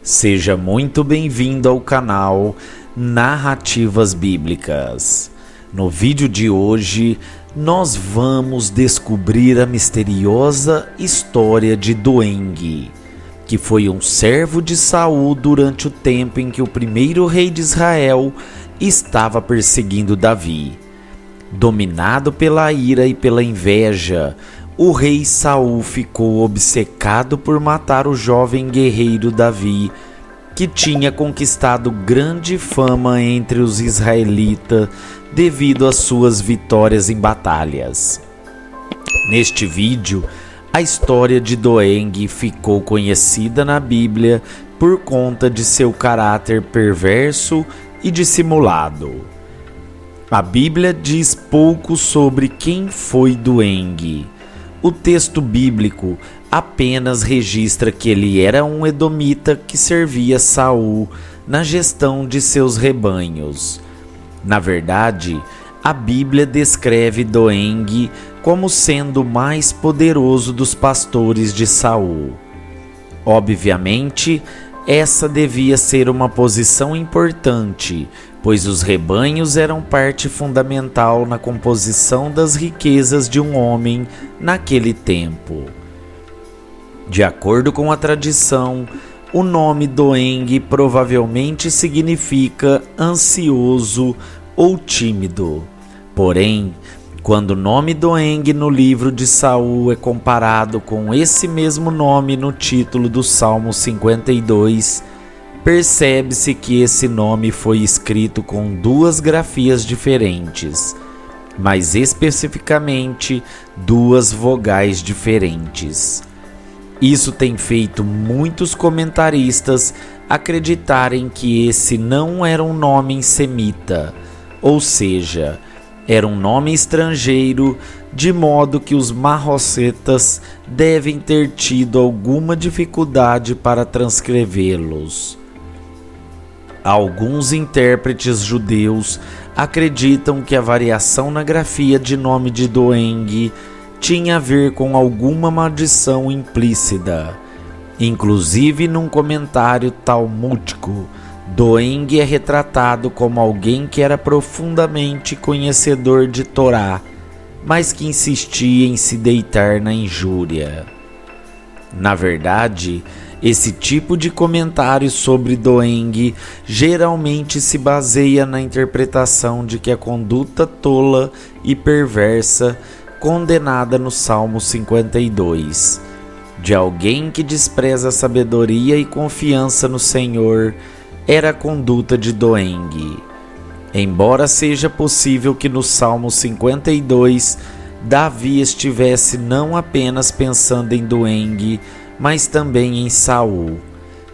Seja muito bem-vindo ao canal Narrativas Bíblicas. No vídeo de hoje, nós vamos descobrir a misteriosa história de Doeg, que foi um servo de Saul durante o tempo em que o primeiro rei de Israel estava perseguindo Davi. Dominado pela ira e pela inveja, o rei Saul ficou obcecado por matar o jovem guerreiro Davi, que tinha conquistado grande fama entre os israelitas devido às suas vitórias em batalhas. Neste vídeo, a história de Doeg ficou conhecida na Bíblia por conta de seu caráter perverso e dissimulado. A Bíblia diz pouco sobre quem foi Doeg. O texto bíblico apenas registra que ele era um edomita que servia Saul na gestão de seus rebanhos. Na verdade, a Bíblia descreve Doeg como sendo o mais poderoso dos pastores de Saul. Obviamente, essa devia ser uma posição importante, pois os rebanhos eram parte fundamental na composição das riquezas de um homem naquele tempo. De acordo com a tradição, o nome Doeg provavelmente significa ansioso ou tímido. Porém, quando o nome Doeg no livro de Saul é comparado com esse mesmo nome no título do Salmo 52, percebe-se que esse nome foi escrito com duas grafias diferentes, mais especificamente duas vogais diferentes. Isso tem feito muitos comentaristas acreditarem que esse não era um nome semita, ou seja, era um nome estrangeiro, de modo que os marrocetas devem ter tido alguma dificuldade para transcrevê-los. Alguns intérpretes judeus acreditam que a variação na grafia de nome de Doeg tinha a ver com alguma maldição implícita. Inclusive, num comentário talmúdico, Doeg é retratado como alguém que era profundamente conhecedor de Torá, mas que insistia em se deitar na injúria. Na verdade, esse tipo de comentário sobre Doeg geralmente se baseia na interpretação de que a conduta tola e perversa condenada no Salmo 52, de alguém que despreza a sabedoria e confiança no Senhor, era a conduta de Doeg. Embora seja possível que no Salmo 52 Davi estivesse não apenas pensando em Doeg, mas também em Saul.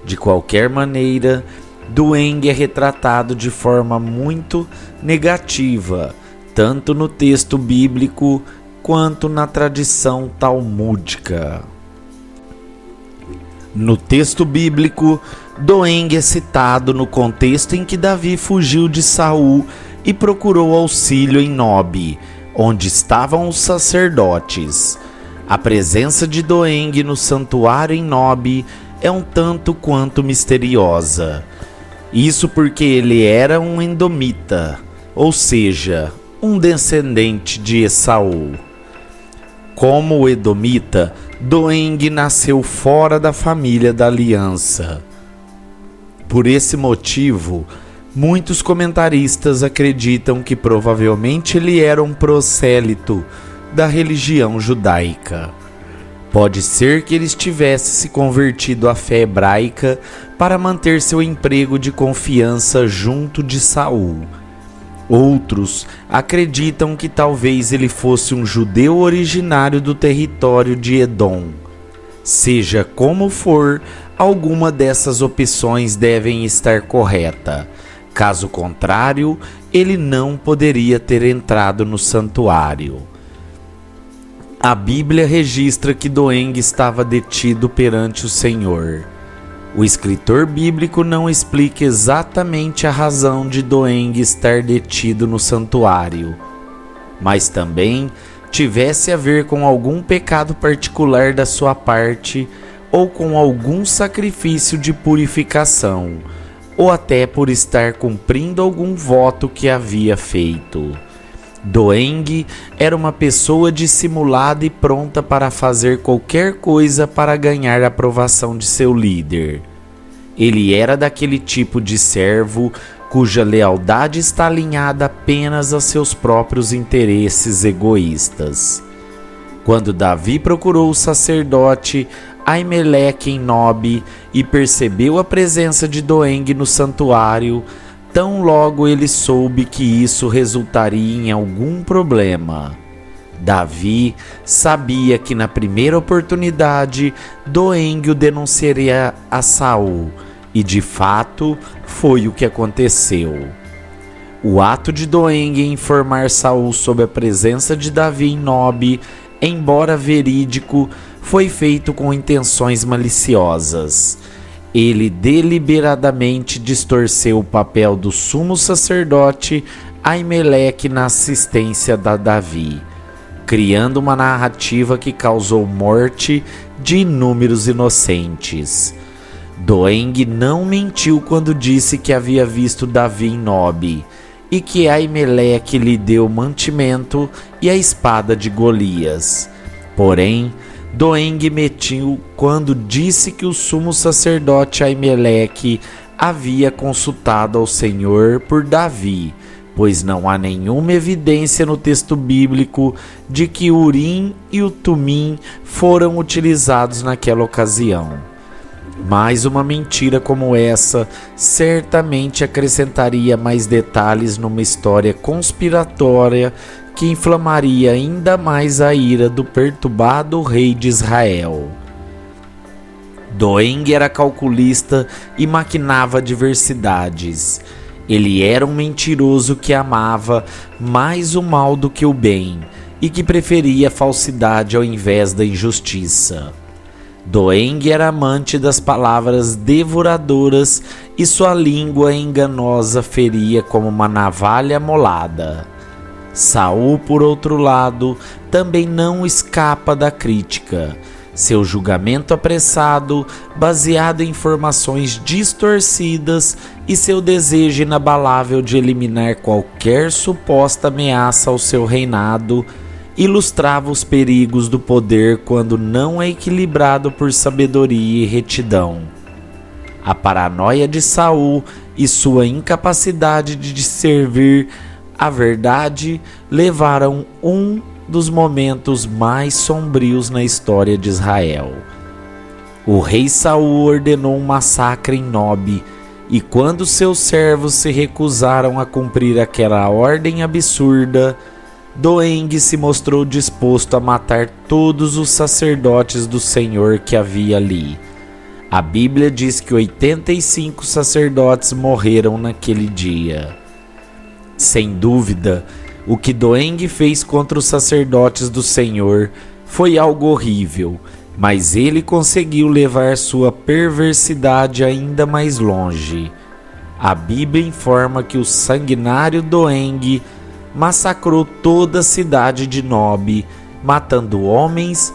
De qualquer maneira, Doeg é retratado de forma muito negativa, tanto no texto bíblico quanto na tradição talmúdica. No texto bíblico, Doeg é citado no contexto em que Davi fugiu de Saul e procurou auxílio em Nob, onde estavam os sacerdotes. A presença de Doeg no santuário em Nob é um tanto quanto misteriosa. Isso porque ele era um edomita, ou seja, um descendente de Esaú. Como edomita, Doeg nasceu fora da família da aliança. Por esse motivo, muitos comentaristas acreditam que provavelmente ele era um prosélito da religião judaica. Pode ser que ele estivesse se convertido à fé hebraica para manter seu emprego de confiança junto de Saul. Outros acreditam que talvez ele fosse um judeu originário do território de Edom. Seja como for, alguma dessas opções devem estar correta. Caso contrário, ele não poderia ter entrado no santuário. A Bíblia registra que Doeg estava detido perante o Senhor. O escritor bíblico não explica exatamente a razão de Doeg estar detido no santuário, mas também tivesse a ver com algum pecado particular da sua parte ou com algum sacrifício de purificação, ou até por estar cumprindo algum voto que havia feito. Doeng era uma pessoa dissimulada e pronta para fazer qualquer coisa para ganhar a aprovação de seu líder. Ele era daquele tipo de servo cuja lealdade está alinhada apenas a seus próprios interesses egoístas. Quando Davi procurou o sacerdote Aimeleque em Nob e percebeu a presença de Doeng no santuário, tão logo ele soube que isso resultaria em algum problema. Davi sabia que na primeira oportunidade Doeng o denunciaria a Saul, e de fato foi o que aconteceu. O ato de Doeng em informar Saul sobre a presença de Davi em Nob, embora verídico, foi feito com intenções maliciosas. Ele deliberadamente distorceu o papel do sumo sacerdote Aimeleque na assistência da Davi, criando uma narrativa que causou morte de inúmeros inocentes. Doeng não mentiu quando disse que havia visto Davi em Nob e que Aimeleque lhe deu mantimento e a espada de Golias. Porém, Doeng mentiu quando disse que o sumo sacerdote Aimeleque havia consultado ao Senhor por Davi, pois não há nenhuma evidência no texto bíblico de que o Urim e o Tumim foram utilizados naquela ocasião. Mais uma mentira como essa certamente acrescentaria mais detalhes numa história conspiratória que inflamaria ainda mais a ira do perturbado rei de Israel. Doeng era calculista e maquinava adversidades. Ele era um mentiroso que amava mais o mal do que o bem e que preferia a falsidade ao invés da injustiça. Doeng era amante das palavras devoradoras e sua língua enganosa feria como uma navalha molada. Saul, por outro lado, também não escapa da crítica. Seu julgamento apressado, baseado em informações distorcidas, e seu desejo inabalável de eliminar qualquer suposta ameaça ao seu reinado, ilustrava os perigos do poder quando não é equilibrado por sabedoria e retidão. A paranoia de Saul e sua incapacidade de discernir a verdade levaram um dos momentos mais sombrios na história de Israel. O rei Saul ordenou um massacre em Nob, e quando seus servos se recusaram a cumprir aquela ordem absurda, Doeng se mostrou disposto a matar todos os sacerdotes do Senhor que havia ali. A Bíblia diz que 85 sacerdotes morreram naquele dia. Sem dúvida, o que Doeng fez contra os sacerdotes do Senhor foi algo horrível, mas ele conseguiu levar sua perversidade ainda mais longe. A Bíblia informa que o sanguinário Doeng massacrou toda a cidade de Nob, matando homens,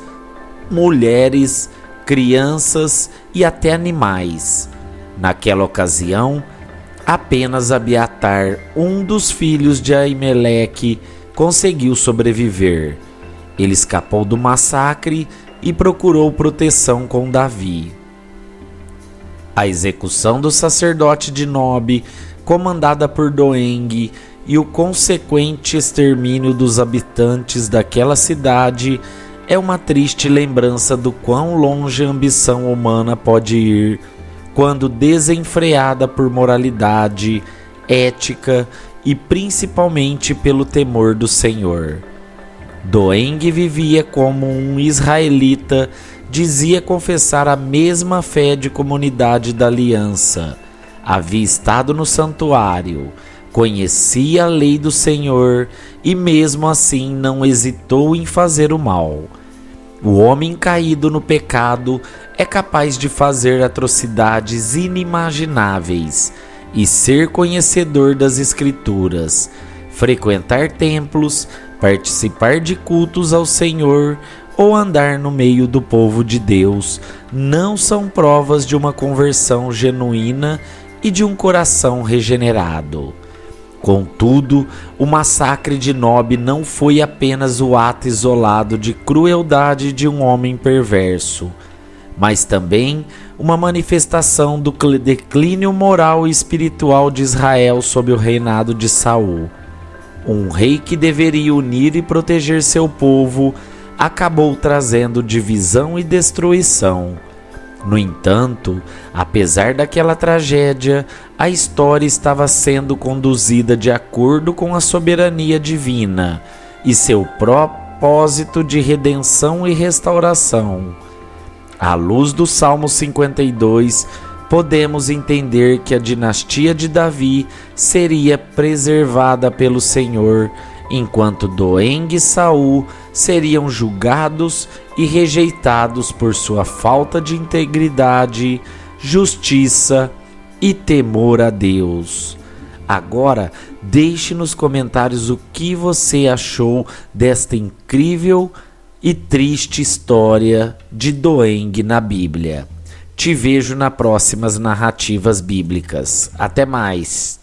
mulheres, crianças e até animais. Naquela ocasião, apenas Abiatar, um dos filhos de Aimeleque, conseguiu sobreviver. Ele escapou do massacre e procurou proteção com Davi. A execução do sacerdote de Nob, comandada por Doeng, e o consequente extermínio dos habitantes daquela cidade é uma triste lembrança do quão longe a ambição humana pode ir quando desenfreada por moralidade, ética e principalmente pelo temor do Senhor. Doeng vivia como um israelita, dizia confessar a mesma fé de comunidade da aliança, havia estado no santuário, conhecia a lei do Senhor e mesmo assim não hesitou em fazer o mal. O homem caído no pecado é capaz de fazer atrocidades inimagináveis e ser conhecedor das Escrituras, frequentar templos, participar de cultos ao Senhor, ou andar no meio do povo de Deus não são provas de uma conversão genuína e de um coração regenerado. Contudo, o massacre de Nob não foi apenas o ato isolado de crueldade de um homem perverso, mas também uma manifestação do declínio moral e espiritual de Israel sob o reinado de Saul. Um rei que deveria unir e proteger seu povo acabou trazendo divisão e destruição. No entanto, apesar daquela tragédia, a história estava sendo conduzida de acordo com a soberania divina e seu propósito de redenção e restauração. À luz do Salmo 52, podemos entender que a dinastia de Davi seria preservada pelo Senhor, enquanto Doeg e Saul seriam julgados e rejeitados por sua falta de integridade, justiça e temor a Deus. Agora, deixe nos comentários o que você achou desta incrível e triste história de Doeg na Bíblia. Te vejo nas próximas narrativas bíblicas. Até mais!